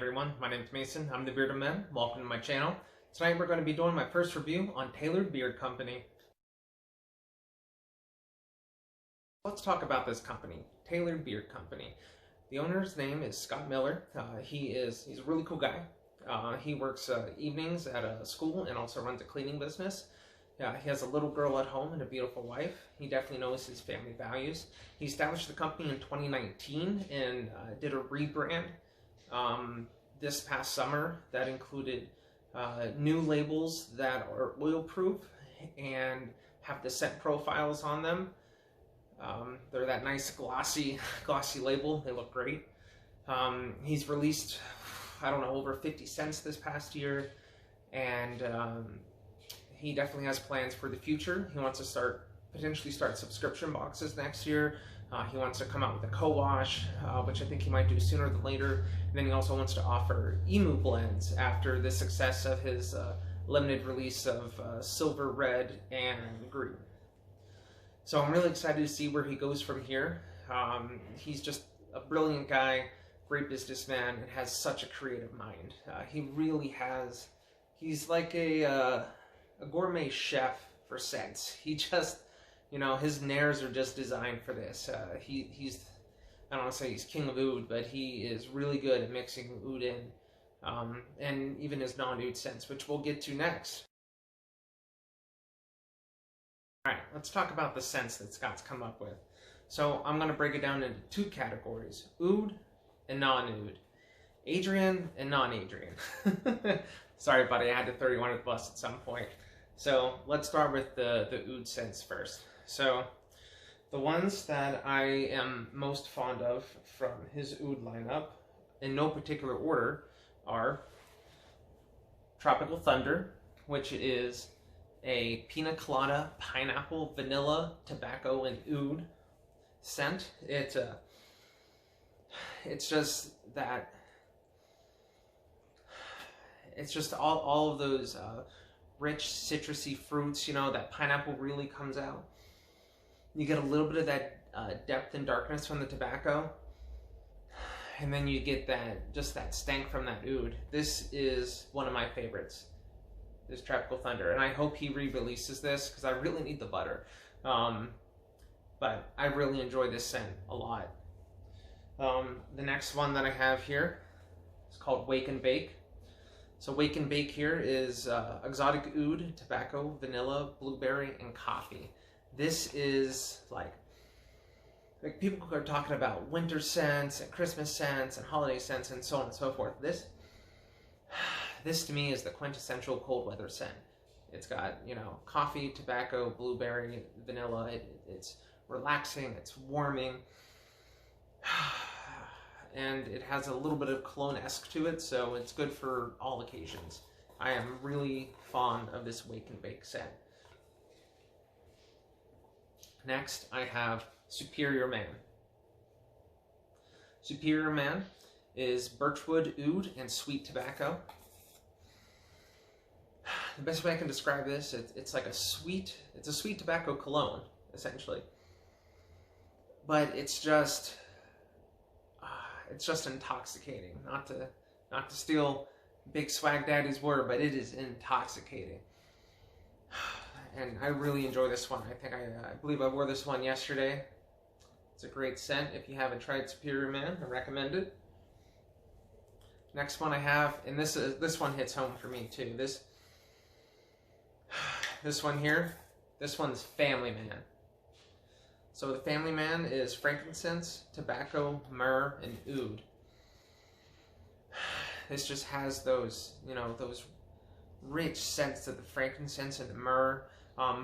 Everyone, my name is Mason. I'm the Bearded Man. Welcome to my channel. Tonight we're going to be doing my first review on Tailored Beard Company. Let's talk about this company, Tailored Beard Company. The owner's name is Scott Miller. He's a really cool guy. He works evenings at a school and also runs a cleaning business. He has a little girl at home and a beautiful wife. He definitely knows his family values. He established the company in 2019 and did a rebrand this past summer that included new labels that are oil-proof and have the scent profiles on them. They're that nice glossy label. They look great. He's released, I don't know, over 50 scents this past year, and he definitely has plans for the future. He wants to potentially start subscription boxes next year. He wants to come out with a co-wash, which I think he might do sooner than later. And then he also wants to offer emu blends after the success of his limited release of silver, red, and green. So I'm really excited to see where he goes from here. He's just a brilliant guy, great businessman, and has such a creative mind. He really has. He's like a gourmet chef for scents. He just, his nairs are just designed for this. He's, I don't want to say he's king of oud, but he is really good at mixing oud in, and even his non-oud scents, which we'll get to next. Alright, let's talk about the scents that Scott's come up with. So I'm going to break it down into two categories, oud and non-oud. Adrian and non-Adrian. Sorry buddy, I had to throw you under the bus at some point. So let's start with the oud scents first. So the ones that I am most fond of from his oud lineup, in no particular order, are Tropical Thunder, which is a pina colada, pineapple, vanilla, tobacco, and oud scent. It's just that. It's just all of those rich citrusy fruits. That pineapple really comes out. You get a little bit of that depth and darkness from the tobacco, and then you get that stank from that oud. This is one of my favorites. This Tropical Thunder, and I hope he re-releases this because I really need the butter. But I really enjoy this scent a lot. The next one that I have here is called Wake and Bake. So Wake and Bake here is exotic oud, tobacco, vanilla, blueberry, and coffee. This is like people are talking about winter scents and Christmas scents and holiday scents and so on and so forth. This to me is the quintessential cold weather scent. It's got, coffee, tobacco, blueberry, vanilla. It's relaxing, it's warming, and it has a little bit of cologne-esque to it, so it's good for all occasions. I am really fond of this Wake and Bake scent. Next, I have Superior Man. Superior Man is birchwood, oud, and sweet tobacco. The best way I can describe this, it's like a sweet tobacco cologne, essentially. But it's just intoxicating. Not to steal Big Swag Daddy's word, but it is intoxicating. And I really enjoy this one. I believe I wore this one yesterday. It's a great scent. If you haven't tried Superior Man, I recommend it. Next one I have, and this one hits home for me too. This one here, this one's Family Man. So the Family Man is frankincense, tobacco, myrrh, and oud. This just has those, those rich scents of the frankincense and the myrrh,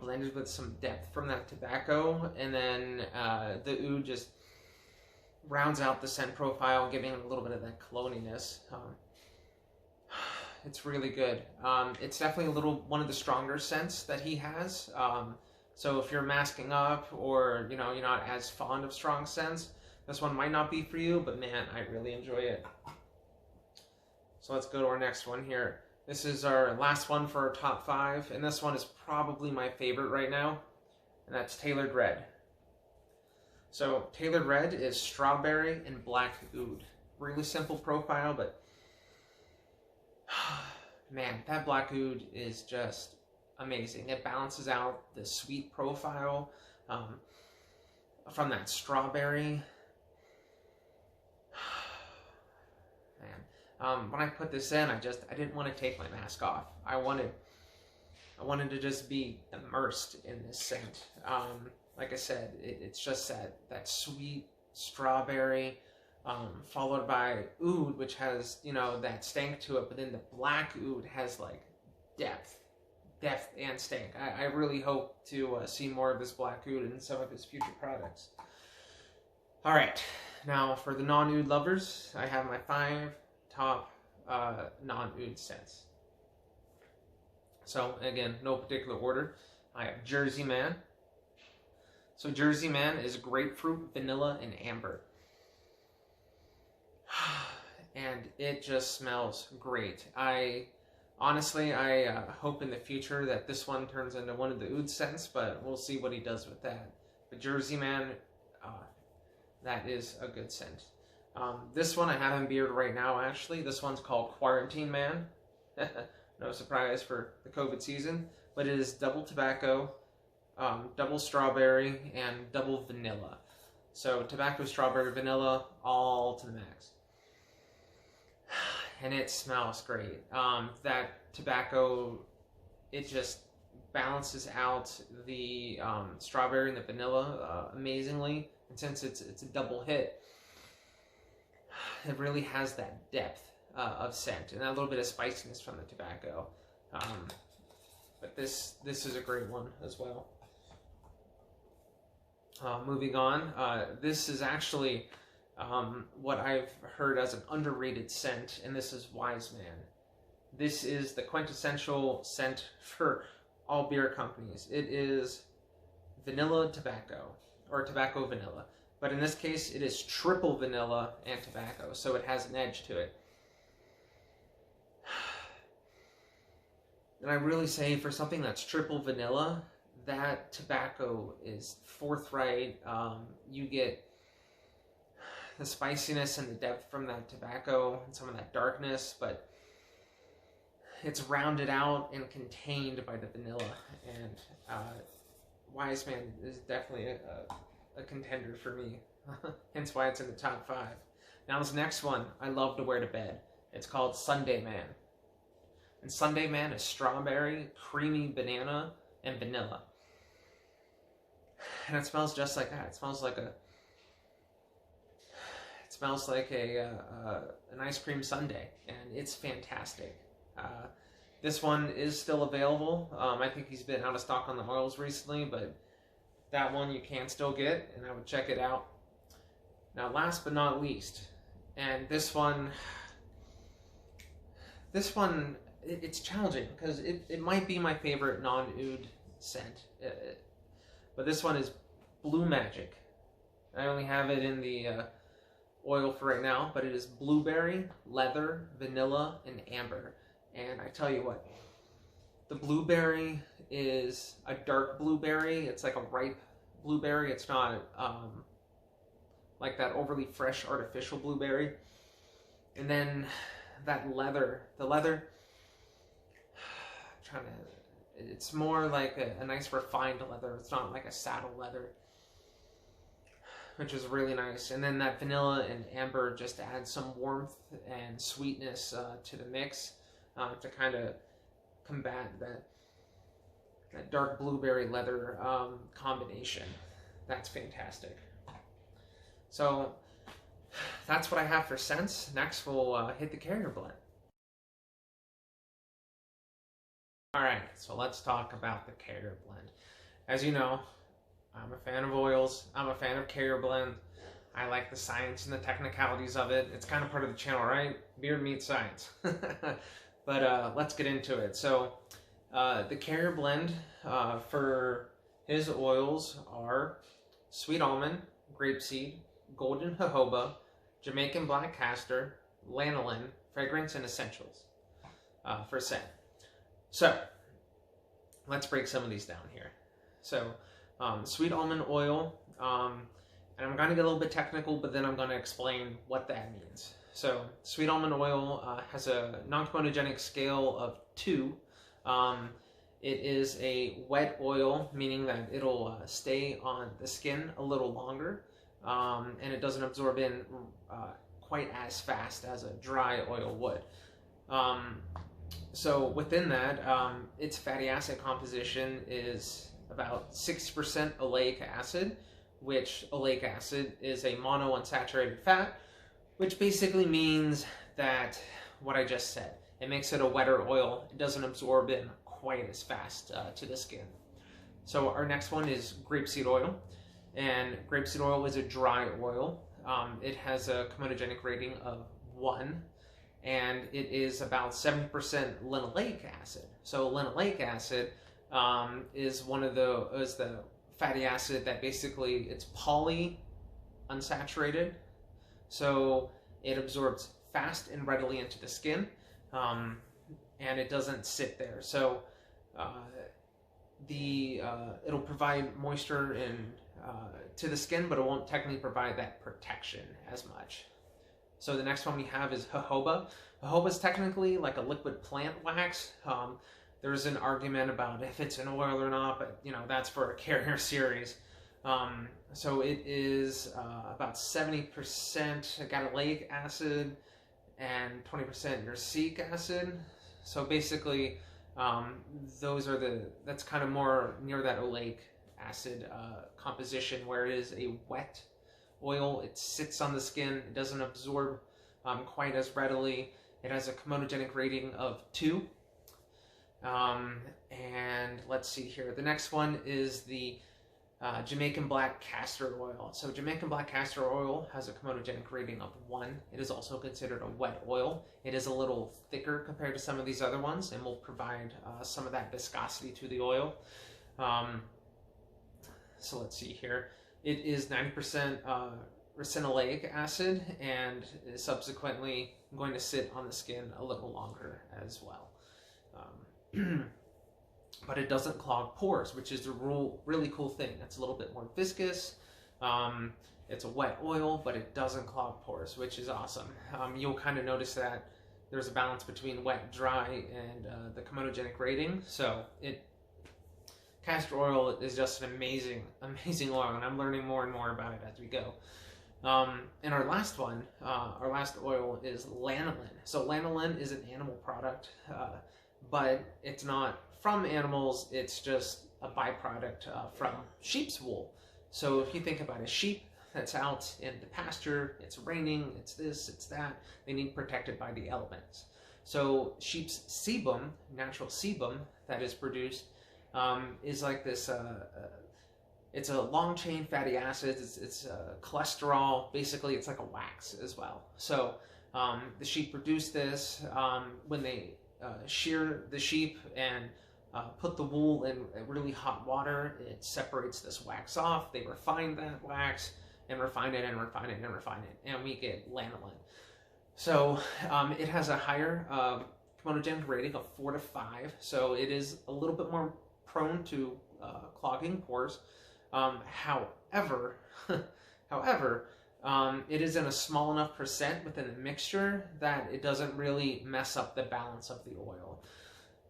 blended with some depth from that tobacco, and then the oud just rounds out the scent profile, giving it a little bit of that cologniness. It's really good. It's definitely one of the stronger scents that he has. So if you're masking up or, you're not as fond of strong scents, this one might not be for you, but man, I really enjoy it. So let's go to our next one here. This is our last one for our top 5, and this one is probably my favorite right now, and that's Tailored Red. So Tailored Red is strawberry and black oud. Really simple profile, but Man, that black oud is just amazing. It balances out the sweet profile from that strawberry. Man, when I put this in, I didn't want to take my mask off. I wanted to just be immersed in this scent. Like I said, it's just that sweet strawberry, followed by oud, which has, you know, that stank to it, but then the black oud has like depth and stank. I really hope to see more of this black oud in some of his future products. All right, now for the non-oud lovers, I have my 5 top non-oud scents. So again, no particular order. I have Jersey Man. So Jersey Man is grapefruit, vanilla, and amber. And it just smells great. Honestly, I hope in the future that this one turns into one of the oud scents, but we'll see what he does with that. But Jersey Man, that is a good scent. This one I have in beard right now, actually. This one's called Quarantine Man. No surprise for the COVID season, but it is double tobacco, double strawberry, and double vanilla. So tobacco, strawberry, vanilla, all to the max. And it smells great. That tobacco, it just balances out the strawberry and the vanilla amazingly. And since it's a double hit, it really has that depth of scent and a little bit of spiciness from the tobacco. But this is a great one as well. Moving on, this is actually what I've heard as an underrated scent, and this is Wise Man. This is the quintessential scent for all beer companies. It is vanilla tobacco, or tobacco vanilla. But in this case, it is triple vanilla and tobacco, so it has an edge to it. And I really say for something that's triple vanilla, that tobacco is forthright. You get the spiciness and the depth from that tobacco and some of that darkness, but it's rounded out and contained by the vanilla. And Wise Man is definitely a contender for me. Hence why it's in the top 5. Now this next one I love to wear to bed. It's called Sunday Man. And Sunday Man is strawberry, creamy banana, and vanilla. And it smells just like that. It smells like an ice cream sundae, and it's fantastic. This one is still available. I think he's been out of stock on the oils recently, but that one you can still get, and I would check it out. Now, last but not least, and this one, it's challenging because it might be my favorite non-oud scent, but this one is Blue Magic. I only have it in the oil for right now, but it is blueberry, leather, vanilla, and amber. And I tell you what, the blueberry is a dark blueberry. It's like a ripe blueberry. It's not like that overly fresh artificial blueberry. And then that leather, it's more like a nice refined leather. It's not like a saddle leather, which is really nice. And then that vanilla and amber just adds some warmth and sweetness to the mix to kind of combat that dark blueberry leather combination. That's fantastic. So that's what I have for scents. Next we'll hit the carrier blend. Alright, so let's talk about the carrier blend. As you know, I'm a fan of oils. I'm a fan of carrier blend. I like the science and the technicalities of it. It's kind of part of the channel, right? Beard meets science. But let's get into it. So the carrier blend for his oils are sweet almond, grapeseed, golden jojoba, Jamaican black castor, lanolin, fragrance, and essentials for scent. So let's break some of these down here. So sweet almond oil, and I'm going to get a little bit technical, but then I'm going to explain what that means. So sweet almond oil has a non-comedogenic scale of 2. It is a wet oil, meaning that it'll stay on the skin a little longer, and it doesn't absorb in quite as fast as a dry oil would. So within that, its fatty acid composition is about 60% oleic acid, which oleic acid is a monounsaturated fat, which basically means that what I just said. It makes it a wetter oil. It doesn't absorb in quite as fast to the skin. So our next one is grapeseed oil. And grapeseed oil is a dry oil. It has a comedogenic rating of 1. And it is about 70% linoleic acid. So linoleic acid is the fatty acid that basically it's polyunsaturated. So it absorbs fast and readily into the skin, and it doesn't sit there. So it'll provide moisture to the skin, but it won't technically provide that protection as much. So the next one we have is jojoba. Jojoba is technically like a liquid plant wax. There's an argument about if it's an oil or not, but that's for a carrier series. So it is about 70% aganoleic acid and 20% ursic acid. So basically, that's kind of more near that oleic acid composition, where it is a wet oil. It sits on the skin. It doesn't absorb quite as readily. It has a comedogenic rating of 2. And let's see here. The next one is the Jamaican black castor oil. So Jamaican black castor oil has a comedogenic rating of 1. It is also considered a wet oil. It is a little thicker compared to some of these other ones and will provide some of that viscosity to the oil. So let's see here. It is 90% ricinoleic acid and is subsequently going to sit on the skin a little longer as well. But it doesn't clog pores, which is the really cool thing. It's a little bit more viscous. It's a wet oil, but it doesn't clog pores, which is awesome. You'll kind of notice that there's a balance between wet and dry and the comedogenic rating. So castor oil is just an amazing oil, and I'm learning more and more about it as we go. And our last one, our last oil is lanolin. So lanolin is an animal product, but it's not from animals, it's just a byproduct from sheep's wool. So if you think about a sheep that's out in the pasture, it's raining, it's this, it's that, they need protected by the elements. So sheep's sebum, natural sebum that is produced, is like this, it's a long chain fatty acids, it's cholesterol, basically it's like a wax as well. So the sheep produce this when they shear the sheep and put the wool in really hot water. It separates this wax off. They refine that wax and refine it and refine it and refine it, and we get lanolin. So it has a higher comedogenic rating of 4 to 5, so it is a little bit more prone to clogging pores. However, it is in a small enough percent within the mixture that it doesn't really mess up the balance of the oil.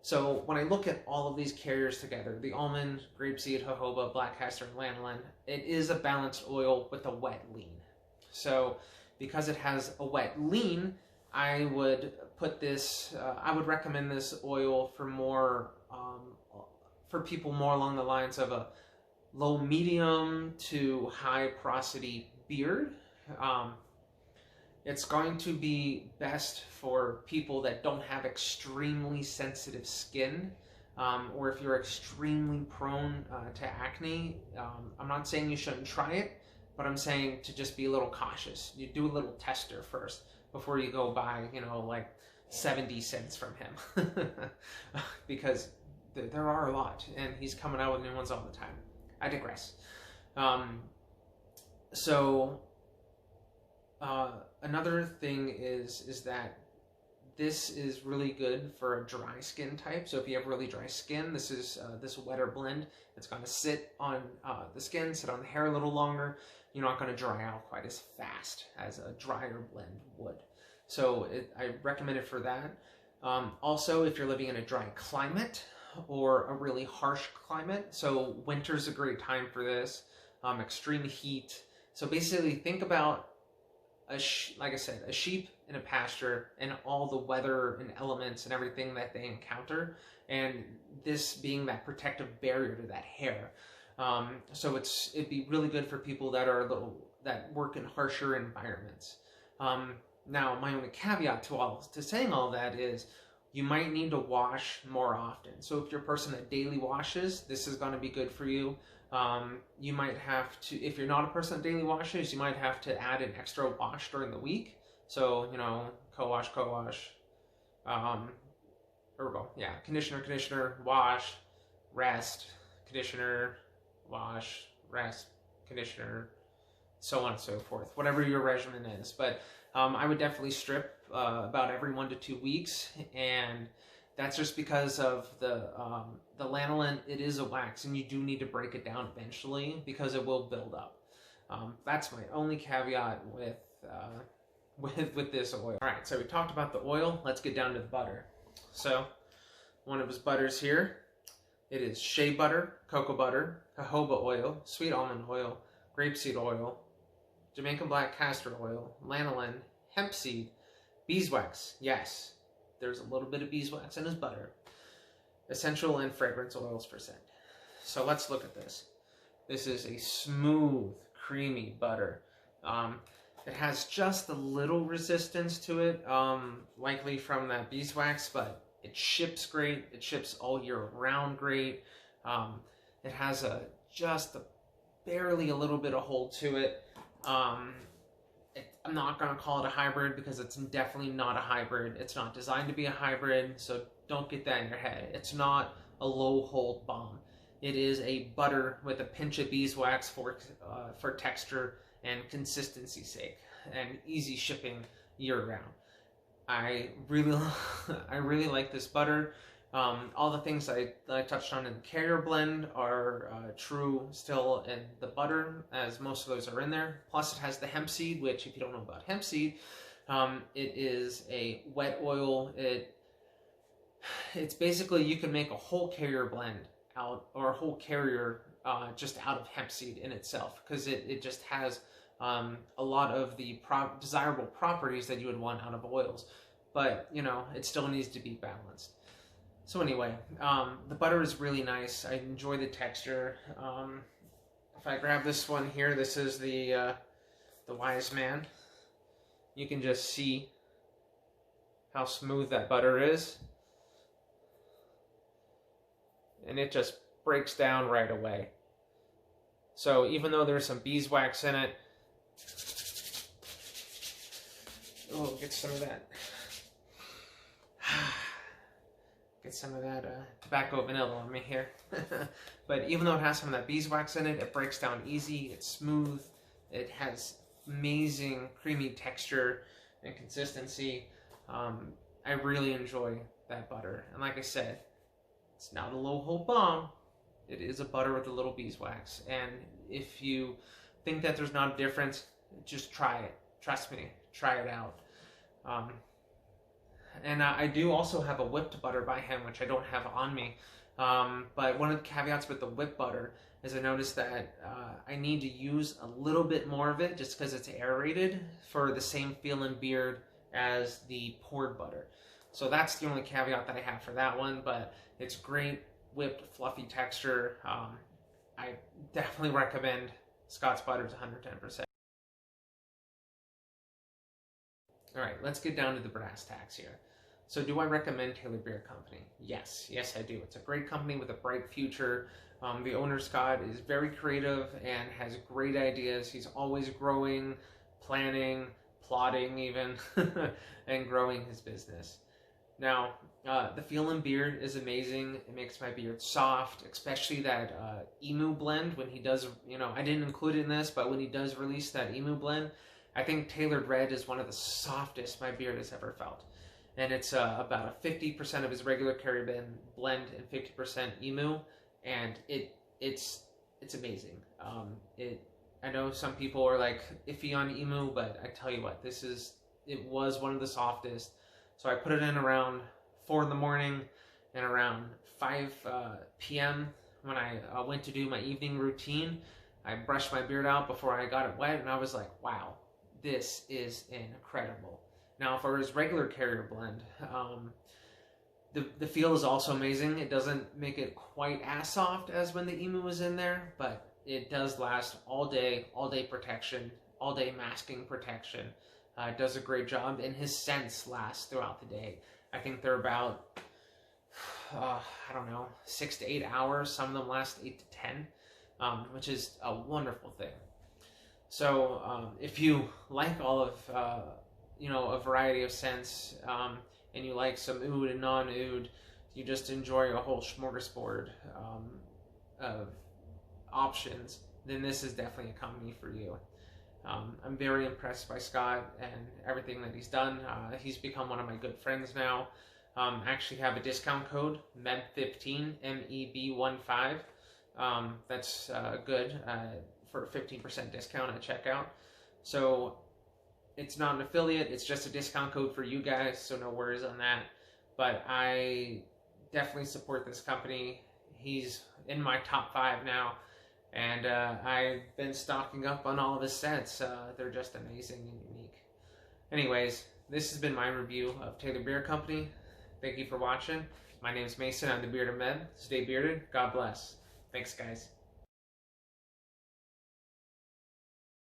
So when I look at all of these carriers together, the almond, grapeseed, jojoba, black castor, and lanolin, it is a balanced oil with a wet lean. So because it has a wet lean, I would put this, I would recommend this oil for more, for people more along the lines of a low medium to high porosity beard. It's going to be best for people that don't have extremely sensitive skin, or if you're extremely prone to acne. I'm not saying you shouldn't try it, but I'm saying to just be a little cautious. You do a little tester first before you go buy, like 70 cents from him. Because there are a lot, and he's coming out with new ones all the time. I digress. Another thing is that this is really good for a dry skin type. So if you have really dry skin, this is this wetter blend. It's going to sit on the skin, sit on the hair a little longer. You're not going to dry out quite as fast as a drier blend would. So I recommend it for that. Also, if you're living in a dry climate or a really harsh climate, so winter's a great time for this. Extreme heat. So basically, think about like I said, a sheep in a pasture and all the weather and elements and everything that they encounter, and this being that protective barrier to that hair. So it'd be really good for people that that work in harsher environments. Now, my only caveat to saying all that is you might need to wash more often. So if you're a person that daily washes, this is going to be good for you. You might have to, if you're not a person that daily washes, you might have to add an extra wash during the week. So, co-wash, conditioner, wash, rest, conditioner, wash, rest, conditioner, so on and so forth, whatever your regimen is. But I would definitely strip about every 1 to 2 weeks, and that's just because of the lanolin. It is a wax, and you do need to break it down eventually because it will build up. That's my only caveat with this oil. All right, so we talked about the oil. Let's get down to the butter. So one of his butters here. It is shea butter, cocoa butter, jojoba oil, sweet almond oil, grapeseed oil, Jamaican black castor oil, lanolin, hemp seed, beeswax. Yes, there's a little bit of beeswax in his butter. Essential and fragrance oils for scent. So let's look at this. This is a smooth, creamy butter. It has just a little resistance to it, likely from that beeswax, but it ships great. It ships all year round great. It has barely a little bit of hold to it. I'm not going to call it a hybrid because it's definitely not a hybrid. It's not designed to be a hybrid, so don't get that in your head. It's not a low hold bomb. It is a butter with a pinch of beeswax for texture and consistency sake, and easy shipping year round. I really like this butter. All the things that I touched on in the carrier blend are true still in the butter, as most of those are in there. Plus it has the hemp seed, which if you don't know about hemp seed, it is a wet oil. It's basically, you can make a whole carrier blend out, or a whole carrier just out of hemp seed in itself, because it just has a lot of the desirable properties that you would want out of oils. But, it still needs to be balanced. So anyway, the butter is really nice. I enjoy the texture. If I grab this one here, this is the Wise Man. You can just see how smooth that butter is. And it just breaks down right away. So even though there's some beeswax in it, get some of that. Get some of that tobacco vanilla on me here. But even though it has some of that beeswax in it, it breaks down easy, it's smooth, it has amazing creamy texture and consistency. I really enjoy that butter. And like I said, it's not a low hold bomb. It is a butter with a little beeswax. And if you think that there's not a difference, just try it. Trust me, try it out. And I do also have a whipped butter by him, which I don't have on me. But one of the caveats with the whipped butter is I noticed that I need to use a little bit more of it just because it's aerated for the same feel and beard as the poured butter. So that's the only caveat that I have for that one, but it's great, whipped, fluffy texture. I definitely recommend Scott's Butters 110%. All right, let's get down to the brass tacks here. So do I recommend Taylor Beard Company? Yes, I do. It's a great company with a bright future. The owner, Scott, is very creative and has great ideas. He's always growing, planning, plotting even, and growing his business. Now, the feel and beard is amazing. It makes my beard soft, especially that Emu blend when he does, I didn't include it in this, but when he does release that Emu blend, I think Tailored Red is one of the softest my beard has ever felt. And it's about a 50% of his regular carrier blend and 50% Emu, and it's amazing. I know some people are like iffy on Emu, but I tell you what, this is it was one of the softest. So I put it in around 4 in the morning, and around 5 p.m. when I went to do my evening routine, I brushed my beard out before I got it wet, and I was like, wow, this is incredible. Now, for his regular Carrier blend, the feel is also amazing. It doesn't make it quite as soft as when the Emu was in there, but it does last all day protection, all day masking protection. It does a great job, and his scents last throughout the day. I think they're about, I don't know, 6 to 8 hours. Some of them last 8 to 10, which is a wonderful thing. So if you like all of, a variety of scents, and you like some oud and non-oud, you just enjoy a whole smorgasbord of options, then this is definitely a company for you. I'm very impressed by Scott and everything that he's done. He's become one of my good friends now. I actually have a discount code, MEB15, MEB15. That's good for a 15% discount at checkout. So it's not an affiliate, it's just a discount code for you guys, so no worries on that. But I definitely support this company. He's in my top 5 now, and I've been stocking up on all of his scents. They're just amazing and unique. Anyways, this has been my review of Taylor Beard Company. Thank you for watching. My name is Mason. I'm the Bearded Meb. Stay bearded. God bless. Thanks, guys.